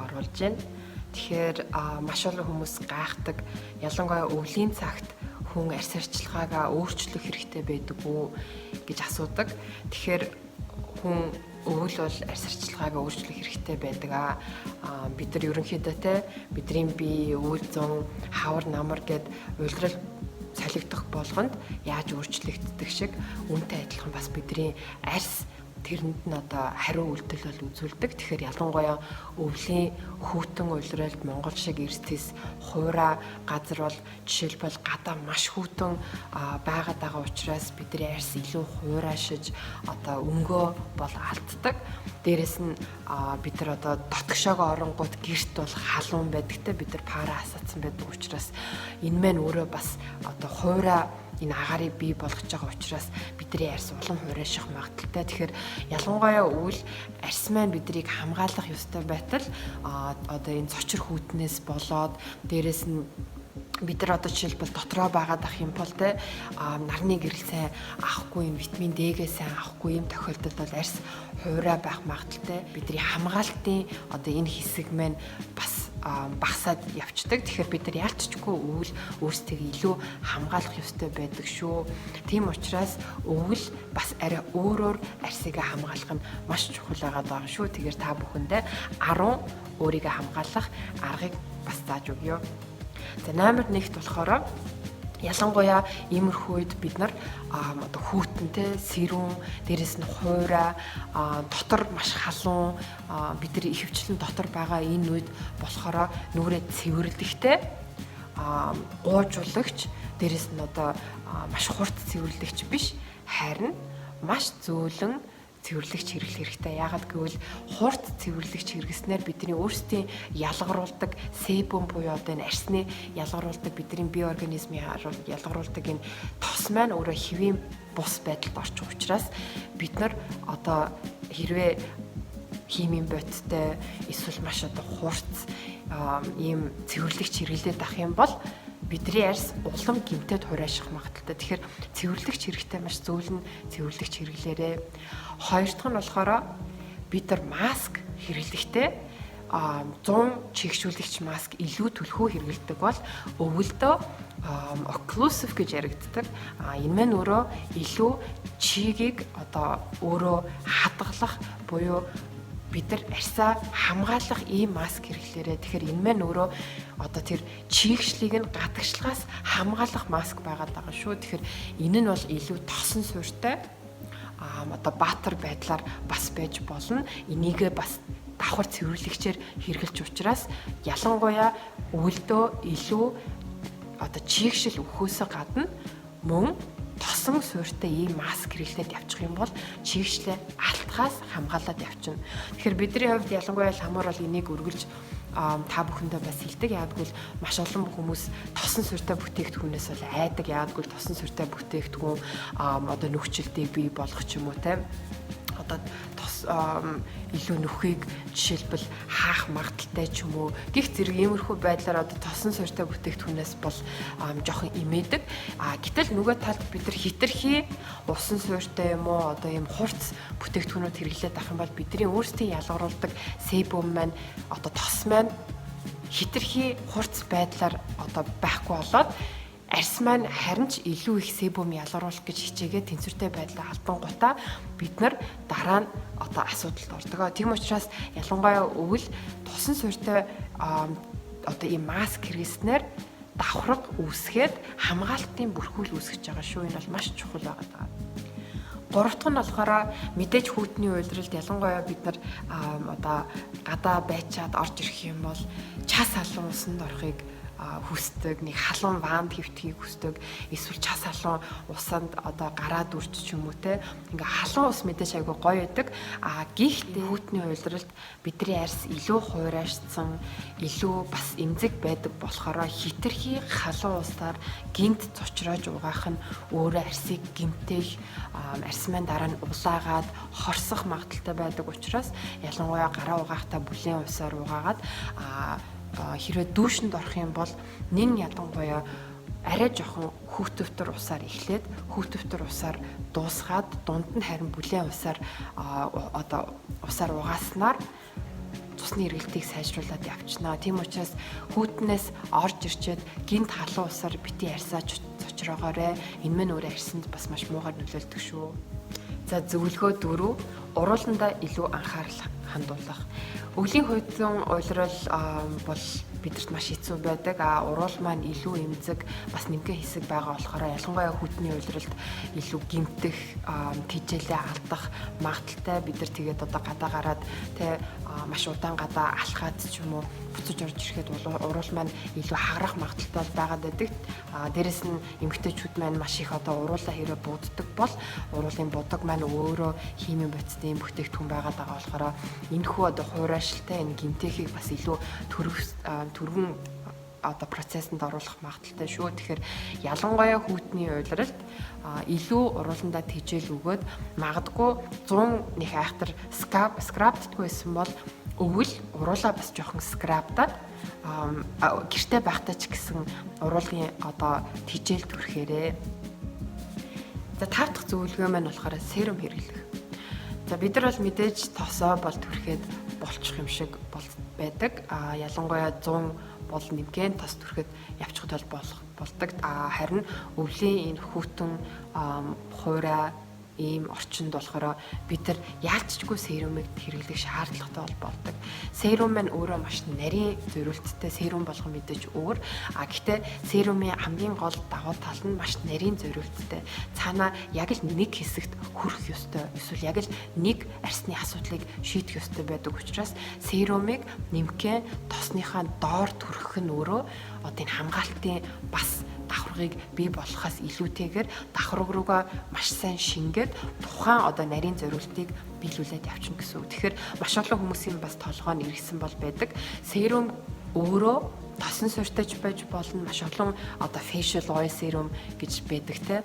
оруулж байна. Тэгэхээр маш олон хүмүүс гайхдаг. Ялангуяа өвлийн цагт хүн арьс арчилгаагаа өөрчлөх хэрэгтэй байдаг уу гэж асуудаг. Тэгэхээр хүн өвөл бол арьс арчилгаагаа өөрчлөх хэрэгтэй байдаг. Бид нар ерөнхийдөө бидний бие, үйл зун, хавар намар гэд улирал солигдох болгонд яаж өөрчлөгддөг шиг үүнтэй адилхан бас бидний арьс тэрэнд нь хариу үйлдэл бол үзүүлдэг. Тэгэхээр ялангуяа өвлийн хүйтэн улиралд Монгол шиг эрсдэс хуурай газар бол жишээлбэл гадаа маш хүйтэн байгаад байгаа учраас бидний арьс илүү хуурайшиж өнгөө бол алддаг. Дээрээс нь бид нар дотгошоогоо оронгууд гэрт бол халуун байдагтай, бид нар пара асаацсан байдаг учраас энэ мэн өөрөө бас хуурай энэ агаарыг бий болгож байгаа учраас бидний арьс улам хуурайших магадaltaй. Тэгэхээр ялангуяа өвөл арьс маань бидрийг хамгаалах ёстой байтал энэ цочир хүйтнээс болоод дээрэс нь бид нар жишээлбэл дотроо байгаад ах юм бол нарны гэрэл сайн авахгүй, юм витамин D-гээ сайн авахгүй юм тохиолдолд бол арьс хуурай байх магадaltaй. Бидний хамгаалтын энэ хэсэг маань бас багасаад явцдаг. Тэгэхээр бид нар яалтчгүй өвөл өөрсдөө илүү хамгаалах ёстой байдаг шүү. Тийм учраас өвөл бас арай өөрөөр арьсыг хамгаалах нь маш чухал байгаа шүү. Тэгэхээр та бүхэндээ 10 өөрийгөө хамгаалах аргыг бас зааж өгье. За номер 1-т болохоор ялангуяа иймэрхүү үед бид нар хүйтэнтэй сэрүүн, дээрэс нь хуурай, дотор маш халуун, бид нар ихэвчлэн дотор байгаа энэ үед болохоор нүрээ цэвэрлэхтэй, гуужуулагч, дээрэс нь маш хурд цэвэрлэгч биш, харин маш зөөлөн цэвэрлэгч хэрэглэх хэрэгтэй. Яагаад гэвэл хурд цэвэрлэгч хэрэглэснээр бидний өөрсдийн ялгаруулдаг себум буюу энэ арьсны ялгаруулдаг бидний бие организмын ялгаруулдаг энэ тос маань өөрөө хэвийн бус байдалд орчих учраас бид нар хэрвээ химийн бодистой эсвэл маш хурц ийм цэвэрлэгч хэрэглээд ах юм бол бидний арьс улам гэмтээд хуурайших магадaltaй. Тэгэхээр цэвэрлэгч хэрэгтэй маш зөөлөн цэвэрлэгч хэрэглээрэй. Хоёр дахь нь болохоор бид нар маск хэрэглэхдээ 100 чигшүүлэгч маск илүү түлхүү хэрэглэдэг бол өвөлдөө occlusive гэж яригддаг. Энэ маань өөрөө илүү чигийг өөрөө хадгалах буюу бид нар арьсаа хамгаалах ийм маск хэрэглээрэй. Тэгэхээр энэ маань өөрөө тэр чигшлийг нь гадагшлагаас хамгаалах маск байгаад байгаа шүү. Тэгэхээр энэ нь бол илүү тосон суурьтай баатар байдлаар бас байж болно. Энийгээ бас давхар цэвэрлэгчээр хэрэглэж учраас ялангуяа өвөлдөө илүү чигшил өгөхөөс гадна мөн тосон суурьтай ийм маск хэрэглээд явчих юм бол чигшлээ алтхаас хамгаалаад явчихна. Тэгэхээр бидний хувьд ялангуяа ламуур бол энийг үргэлж та бүхэндээ бас хэлдэг. Яагаад гэвэл маш олон хүмүүс тосон суурьтай бүтээгдэхүүнээс бол айдаг. Яагаад гэвэл тосон суурьтай бүтээгдэхүүн нөхцөлтийг бий болгох ч юм уу тос илүү нөхийг жишээлбэл хаах магадaltaй ч юм уу гих зэрэг иймэрхүү байдлаар тосон суурьтай бүтээгдэхүүнээс бол жоохон имээдэг. Гэтэл нөгөө талд бид нар хитрхи усан суурьтай юм уу ийм хурц бүтээгдэхүүнүүд хэрэглээд авах юм бол бидний өөрсдийн ялгаруулдаг себум маань тос маань хитрхи хурц байдлаар байхгүй болоод арьс маань харин ч илүү их себум ялгаруулах гэж хичээгээ тэнцвэртэй байдлаа алдангуудаа бид нар дараа нь асуудалд ордог. Тийм учраас ялангуяа өвөл тосон суурьтай ийм маск хэрэглэснээр давхраг үүсгээд хамгаалтын бүрхүүл үүсгэж байгаа шүү. Энэ бол маш чухал байгаа. Гурав дахь нь болохоор мэдээж хүйтний уйлдралд ялангуяа бид нар гадаа байчаад орж ирэх юм бол час халуун усанд орохыг хүсдэг, нэг халуун ванд хөвтгийг хүсдэг, эсвэл час халуун усанд гараад үрч ч юм уу ингээ халуун ус мэдээж айгүй гоё байдаг. Гэхдээ хүйтний уйлдралд бидний арьс илүү хуурайшсан, илүү бас эмзэг байдаг болохоор хитрхи халуун усаар гинт цочроож угаах нь өөрөө арьсыг гимтэх, арьс маань дараа нь улаагаад хорсох магадaltaй байдаг учраас ялангуяа гараа угаахтаа бүлээн усаар угаагаад хэрвээ дүүшинд орох юм бол нэн ялангуяа арай жоохон хүүтөвтөр усаар эхлээд хүүтөвтөр усаар дуусгаад дунд нь харин бүлээн усаар усаар угааснаар цусны эргэлтийг сайжруулад явчихна. Тийм учраас хүүтнээс орж ирчээд гинт халуун усаар бити арьсаач цочроогоорой. Энэ мань өөрөө арьсанд бас маш муугаар нөлөөлдөг шүү. За зөвлөгөө 4: урууландаа илүү анхаарал хандуулах. Өвлийн хуйдлын уйлрал бол бидэрт маш хэцүү байдаг. Уруул маань илүү эмзэг, бас нэмгэн хэсэг байгаа болохоор ялангуяа хүйтний уйлралд илүү гимтэх, тэжээлээ алдах магадaltaй. Бид нар тэгээд одоо гадаа гараад маш удаан гадаа алхаад ч юм уу буцаж орж ирэхэд уруул маань илүү хагарах магадaltaй байгаад байдаг. Дээрэс нь эмэгтэйчүүд маань маш их одоо уруулаа хэрэг бууддаг бол уруулын будаг маань өөрөө химийн бодисны бүтээгдэхүүн байгаад байгаа болохоор энэхүү одоо хуурайшилтай энэ гимтэхийг бас илүү түргэн одоо процессанд оруулах магадaltaй шүү. Тэгэхээр ялангуяа хүйтний уйлралд илүү урууландаа тэжээл өгөөд магадгүй 100 нэг айхтар скрабддаггүй байсан бол өвөл уруулаа бас жоохон скрабдаад гэртээ байхдаа ч гэсэн уруулын одоо тэжээл төрхээрээ. За 5 дахь зөвлөгөө маань болохоор серум хэрэглэх. За бид нар бол мэдээж тосоо бол төрхэд болчих юм шиг байдаг. Ялангуяа 100 бол нэмгэн тос төрхэд явчихад болдог. Харин өвлийн энэ хүүтэн хуурай ийм орчинд болохоор бид нар яалтчгүй серумыг хэрэглэх шаардлагатай болдог. Серум маань өөрөө маш нарийн зориулттай серум болгон мэдээж өөр. Гэхдээ серумын хамгийн гол давуу тал нь маш нарийн зориулттай. Цаана яг л нэг хэсэгт хүрэх ёстой. Эсвэл яг л нэг арсны асуудлыг шийдэх ёстой байдаг учраас серумыг нэмгэн тосныхаа доор төрөх нь өөрөө одоо энэ хамгаалтын бас давхаргыг бий болохоос илүүтэйгээр давхарг руугаа маш сайн шингээд тухайн одоо нарийн зориултыг биелүүлээд явчихна гэсэн үг. Тэгэхээр маш олон хүмүүсийн бас толгой нь эргэсэн бол байдаг. Серум өөрөө тосон суурьтайч байж болно. Маш олон одоо facial oil serum гэж байдаг те.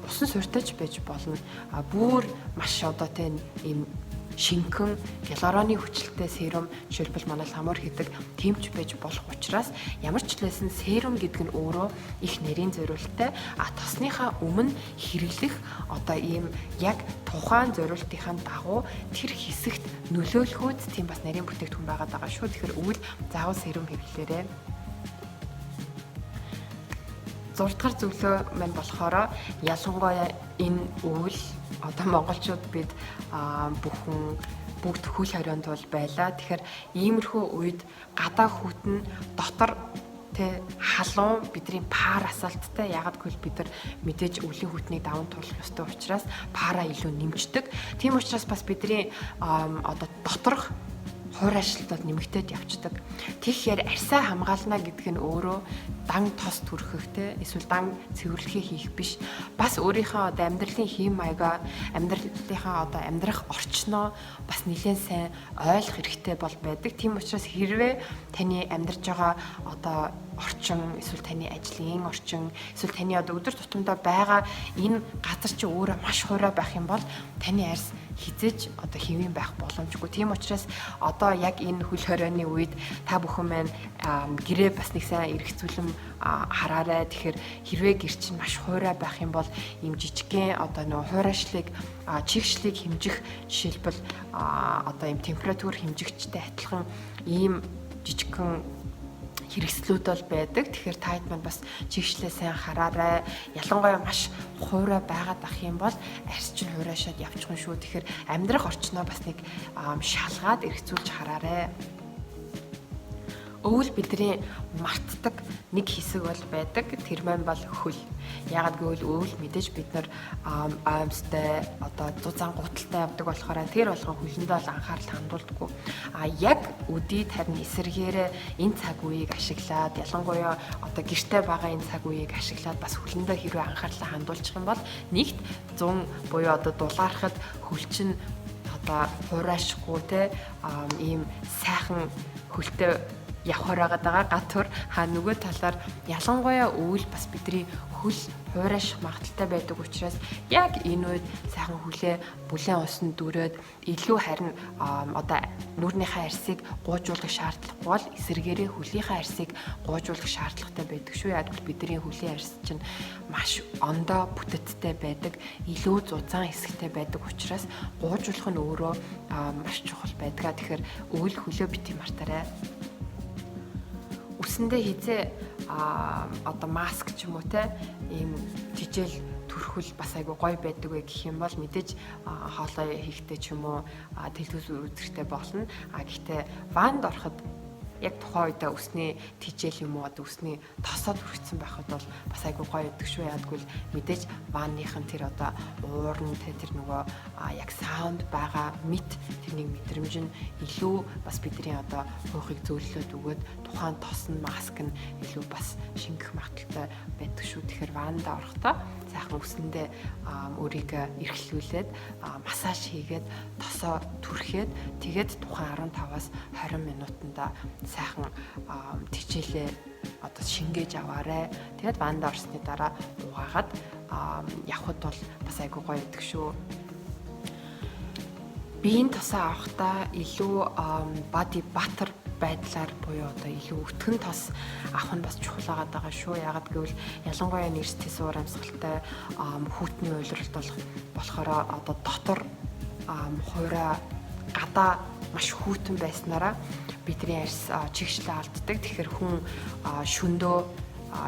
Усан суурьтайч байж болно. Бүр маш одоо те ийм шинхэн гиалуроны хүчилтэй серум жишээлбэл манай ламуур хийдэг тэмч байж болох учраас ямар ч лсэн серум гэдэг нь өөрөө их нарийн зориулттай. Тосныхаа өмнө хэрэглэх одоо ийм яг тухайн зориултынхаа дагуу тэр хэсэгт нөлөөлөхөд тийм бас нарийн бүтээгдэхүүн байгаа шүү. Тэгэхээр өвөл заавал серум хэрэглээрэй. 6 дахь зөвлөгөө маань болохоор ялангуяа энэ өвөл одоо монголчууд бид бүгд хөл хорионд бол байлаа. Тэгэхээр иймэрхүү үед гадаа хүтэн дотор халуун бидний пар асаалттай. Ягаад гэвэл бид нар мэдээж өвлийн хүтнийг даван туулах ёстой учраас пара илүү нэмждэг. Тийм учраас бас бидний одоо доторх хуурайшилтад нэмэгдээд явцдаг. Тэгэхээр арьсаа хамгаална гэдэг нь өөрөө дан тос түрхэх эсвэл дан цэвэрлэхээ хийх биш. Бас өөрийнхөө одоо амьдралын хэм маягаа, амьдралынхаа одоо амьдрах орчноо бас нэлээд сайн ойлгох хэрэгтэй бол байдаг. Тийм учраас хэрвээ таны амьдарч байгаа одоо орчин, эсвэл таны ажлын орчин, эсвэл таны одоо өдөр тутамдаа байгаа энэ газар чи өөрөө маш хуурай байх юм бол таны арьс хизээж одоо хэвэн байх боломжгүй. Тийм учраас одоо яг энэ хөл хорионы үед та бүхэн маань гэрээ бас нэг сайн эргэцүүлэн хараарай. Тэгэхээр хэрвээ гэр чинь маш хуурай байх юм бол ийм жижигхэн одоо нөө хуурайшлыг чигшлийг хэмжих жишээлбэл одоо ийм температур хэмжигчтэй адилхан ийм жижигхэн хэрэгслүүд бол байдаг. Тэгэхээр таад маань бас чигшлээ сайн хараарай. Ялангуяа маш хуурай байгаад ах юм бол арьс чинь хуурайшаад явчихна шүү. Тэгэхээр амьдрах орчноо бас нэг шалгаад эргцүүлж хараарай. Өвөл бидний мартдаг нэг хэсэг бол байдаг. Тэр маань бол хөл. Ягаад гэвэл өвөл мэдээж бид нар аимстай одоо зузаан гуталтай явдаг болохоор тэр болгон хөлөндөө бол анхаарал хандуулдаггүй. Яг өдий харин эсэргээрээ энэ цаг үеийг ашиглаад ялангуяа одоо гэртээ байгаа энэ цаг үеийг ашиглаад бас хөлөндөө хэрвээ анхаарлаа хандуулчих юм бол нэгт 100 буюу одоо дулаархад хөл чинь одоо хуурайшгүй ийм сайхан хөлтэй явхаар байгаа гатур нөгөө талаар ялангуяа өвөл бас бидний хөл хуурайш магадaltaй байдаг учраас яг энэ үед сайхан хүлээ бүлээн усанд дүүрээд илүү харин одоо нүүрнийхээ арсыг гуйжуулах шаардлагагүй бол эсэргээрээ хөлийнхээ арсыг гуйжуулах шаардлагатай байдаг шүү. Яг л бидний хөлийн арс чинь маш ондоо бүтэцтэй байдаг, илүү зузаан хэсэгтэй байдаг учраас гуйжуулах нь өөрөө маш чухал байдаг. Тэгэхээр өвөл хөлөө бити мартаарай. Үсэндээ хизээ одоо маск ч юм уу те ийм тижэл төрхөл бас айгу гоё байдаг вэ гэх юм бол мэдээж хоолой хийхдээ ч юм уу тэлбэс үзэхтэй болно. Гэхдээ ванд ороход яг тухайн үедээ үсний тижэл юм уу одоо үсний тосоод хүрчихсэн байхад бол бас айгу гоё байдаг шүү. Ядгүй мэдээж ванныхын тэр одоо уурн тэр нөгөө яг саунд байгаа мэд тэрний мэдрэмж нь илүү бас бидний одоо хуухыг зөөлөлөд өгөөд тухайн тос нь маск нь илүү бас шингэх магадaltaй байдаг шүү. Тэгэхээр ванда орохдоо сайхан үсэндээ өөрийгөө эрхлүүлээд массаж хийгээд тосоо түрхээд тэгээд тухайн 15-аас 20 минутанда сайхан тижээлээ одоо шингээж аваарэ. Тэгээд ванда орсны дараа угаагаад явхад бол бас айгүй гоё байдаг шүү. Биеийн тосоо авахдаа илүү body butter байдлаар буюу одоо илүү өтгөн тос авах нь бас чухал байгаа шүү. Ягаад гэвэл ялангуяа нэрстэй суур амьсгалтай хүүтний уйлралт болохоор одоо дотор хуурай гадаа маш хүүтэн байснараа бидний арьс чигшлээ алддаг. Тэгэхээр хүн шөндөө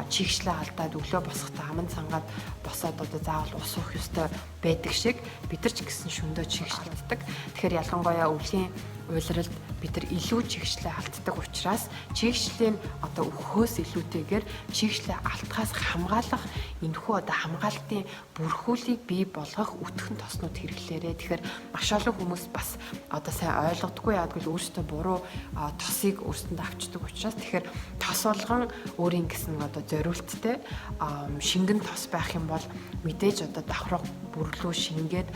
чигшлээ алдаад өглөө босохдоо аман цангаад босоод одоо заавал ус уух ёстой байдаг шиг бид нар ч гэсэн шөндөө чигшлээ алддаг. Тэгэхээр ялангуяа өвлийн уйлралд бид нар илүү чигшлээ алддаг учраас чигшлийн одоо өхөөс илүүтэйгээр чигшлээ алдахаас хамгаалах энэхүү одоо хамгаалтын бүрхүүлийг бий болгох өтгөн тоснууд хэрэглээрээ. Тэгэхээр маш олон хүмүүс бас одоо сайн ойлгодоггүй яадгүй өөрсдөө буруу тосыг өөрсөндөө авчдаг учраас тэгэхээр тос болгон өөрийн гэсэн одоо зориулттай шингэн тос байх юм бол мэдээж одоо давхраг бүрлүү шингээд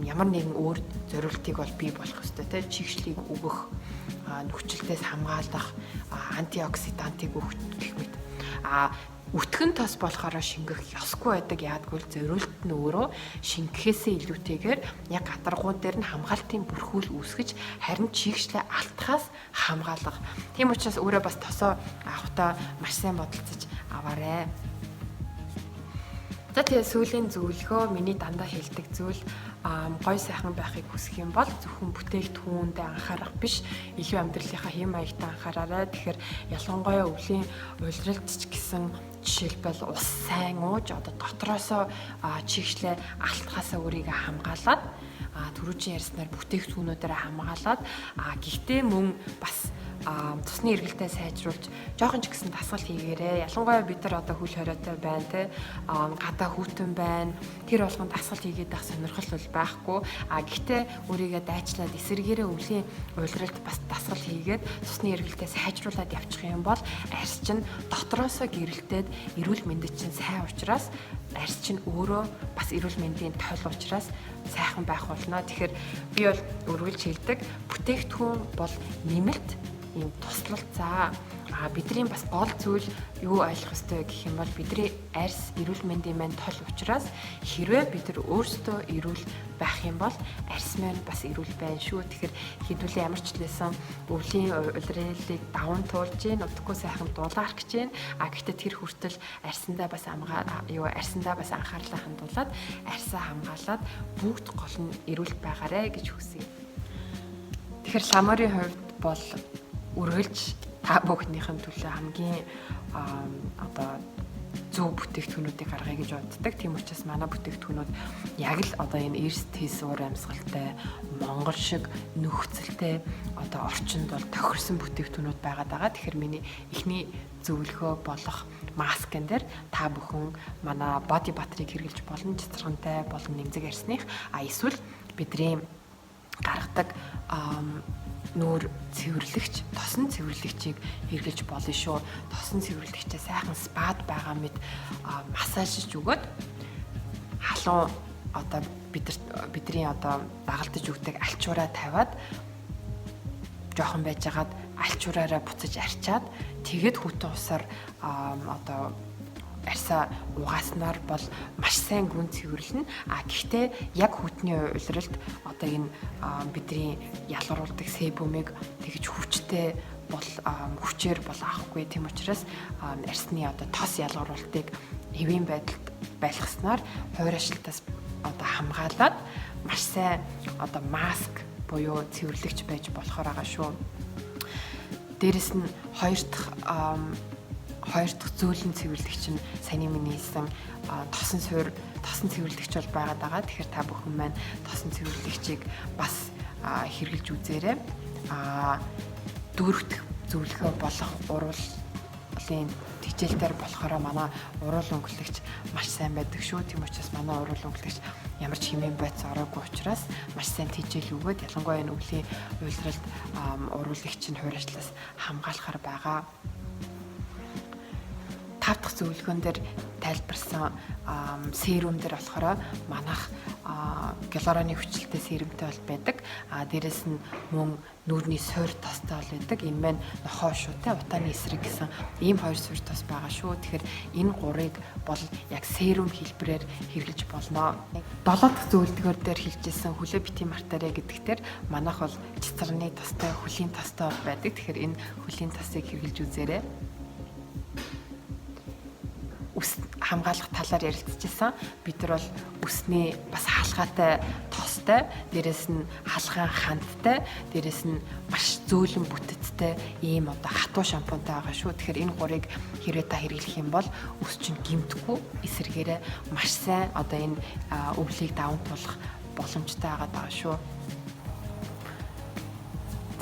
ямар нэгэн өөр зориултыг бол бий болох ёстой те чигшлийг өгөх нөхцөлтөөс хамгаалах антиоксидантыг өгөх гэх мэт өтгөн тос болохоор шингэх ёсгүй байдаг. Яадгүй зориулт нь өөрөө шингэхээсээ илүүтэйгээр яг гадаргууд дээр нь хамгаалтын бүрхүүл үүсгэж харин чигшлээ алдахаас хамгаалах. Тийм учраас өөрөө бас тосоо авахдаа маш сайн бодолцож аваарэ. За тэгээ сүүлийн зөвлөгөө миний дандаа хэлдэг зүйл гой сайхан байхыг хүсэх юм бол зөвхөн бүтээгдэхүүндээ анхаарах биш, илүү амьдралынхаа хэм маягтай анхаараарай. Тэгэхээр ялангуяа өвлийн уйлралт ч гэсэн жишээлбэл ус сайн ууж одоо дотроосоо чигшлээ алтхаасаа өөрийгөө хамгаалаад түрүүчийн ярьснаар бүтээгдэхүүнүүдээр хамгаалаад гэхдээ мөн бас цусны эргэлтээ сайжруулж жоохон ч гэсэн дасгал хийгээрэй. Ялангуяа бид нар одоо хөл хориотой байна те гадаа хүүтэн байна. Тэр болгонд дасгал хийгээд байх сонирхол бол байхгүй. Гэхдээ өөрийгөө дайчлаад эсэргээрээ өвлийн уйлралд бас дасгал хийгээд цусны эргэлтээ сайжруулад явчих юм бол арьс чинь дотроосоо гэрэлтээд эрүүл мэндэд чинь сайн учраас арьс чинь өөрөө бас эрүүл мэндийн тол учраас сайхан байх болно. Тэгэхээр би бол өргөлж хэлдэг бүтээгдэхүүн бол нэмэлт ийм туслалт. За бидний бас гол зүйл юу ойлгох ёстой гэх юм бол бидний арьс эрүүл мэндийн маань тол учраас хэрвээ бид нар өөрсдөө эрүүл байх юм бол арьс маань бас эрүүл байна шүү. Тэгэхээр хэдүүлээ ямар ч лээсэн өвлийн уйлралыг даван туулж гин удахгүй сайхан дулаарч гин. Гэхдээ тэр хүртэл арьсандаа бас арьсандаа бас анхаарлаа хандуулад арьсаа хамгаалаад бүгд гол нь эрүүл байгаарэ гэж хүсье. Тэгэхээр ламорийн хувьд бол үргэлж та бүхнийхэн төлөө хамгийн одоо зөв бүтээгдэхүүнүүдийг гаргая гэж боддог. Тийм учраас манай бүтээгдэхүүнүүд яг л одоо энэ эрс уур амьсгалтай, монгол шиг нөхцөлтэй одоо орчинд бол тохирсон бүтээгдэхүүнүүд байгаад байгаа. Тэгэхээр миний эхний зөвлөгөө болох маскын дээр та бүхэн манай body butter-ыг хэрэглэж болно. Цэцэрхэнтэй болон нэмзэг арьсных эсвэл бидний гаргадаг нүүр цэвэрлэгч, тосон цэвэрлэгчийг хэрэглэж болно шүү. Тосон цэвэрлэгчээ сайхан спад байгаа мэд массажиж өгөөд халуун одоо бидний одоо дагалдаж өгдөг альчуураа тавиад жоохон байжгаад альчуураараа буцаж арчаад тэгээд хүйтэн усаар одоо арьсаа угааснаар бол маш сайн гүн цэвэрлэнэ. Гэхдээ яг хүтний улиралд одоо энэ бидний ялгаруулдаг себумыг тэгж хүчтэй бол хүчээр бол авахгүй. Тийм учраас арьсны одоо тос ялгаруултыг хэвийн байдалд байлгаснаар хойр ашлтаас одоо хамгаалаад маш сайн одоо маск буюу цэвэрлэгч байж болохоор байгаа шүү. Дээрэс нь хоёр дахь зөөлөн цэвэрлэгч нь саяны миний хэлсэн тосон цэвэрлэгч бол байгаад байгаа. Тэгэхээр та бүхэн маань тосон цэвэрлэгчийг бас хэрэглэж үзээрэй. Дүүрэгдэх зөвлөгөө болох уруулын хичээлдэр болохоор манай уруул өнгөлөгч маш сайн байдаг шүү. Тийм учраас манай уруул өнгөлөгч ямар ч хэмээн байц ороогүй учраас маш сайн хичээл өгөөд ялангуяа энэ өвлийн уйлралд уруулагч нь хойр ажлаас хамгаалахар байгаа. 5 дахь зөвлөгөөн дээр тайлбарсан серум дээр болохоор манайх гиалуроны хүчилтэй серумтэй бол байдаг. Дээрэс нь мөн нүүрний суур тостой бол байдаг. Энэ маань нохоо шуутай утааны эсрэг гэсэн ийм хоёр суур тос байгаа шүү. Тэгэхээр энэ гурыг бол яг серум хэлбэрээр хэрэглэж болно. 7 дахь зөвлөгөөр дээр хэлжсэн хөлөө битий мартаря гэдэг дээр манайх бол цэцэрний тостой, хөлийн тостой байдаг. Тэгэхээр энэ хөлийн тосыг хэрэглэж үзээрэй. Үс хамгаалах талаар ярилцчихсан. Бид нар бол үсний бас хаалгаатай тостой, дээрэс нь халгаан хандтай, дээрэс нь маш зөөлөн бүтэцтэй ийм одоо хатуу шампунтай байгаа шүү. Тэгэхээр энэ гурыг хэрвээ та хэрэглэх юм бол үс чинь гэмтэхгүй, эсрэгээрээ маш сайн одоо энэ өвлийг даван туулах боломжтой байгаа шүү.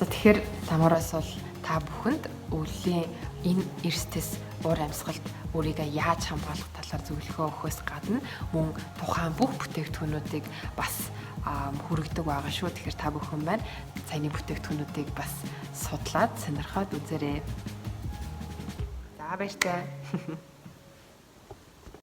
За тэгэхээр замаараас бол та бүхэнд өвлийн энэ эрсдэс уур амьсгалд өөрийгөө яаж хамгаалах талаар зөвлөгөө өгөхөөс гадна мөн тухайн бүх бүтээгдэхүүнүүдийг бас хүргэдэг байгаа шүү. Тэгэхээр та бүхэн маань саяны бүтээгдэхүүнүүдийг бас судлаад сонирхоод үзээрэй. За баяртай.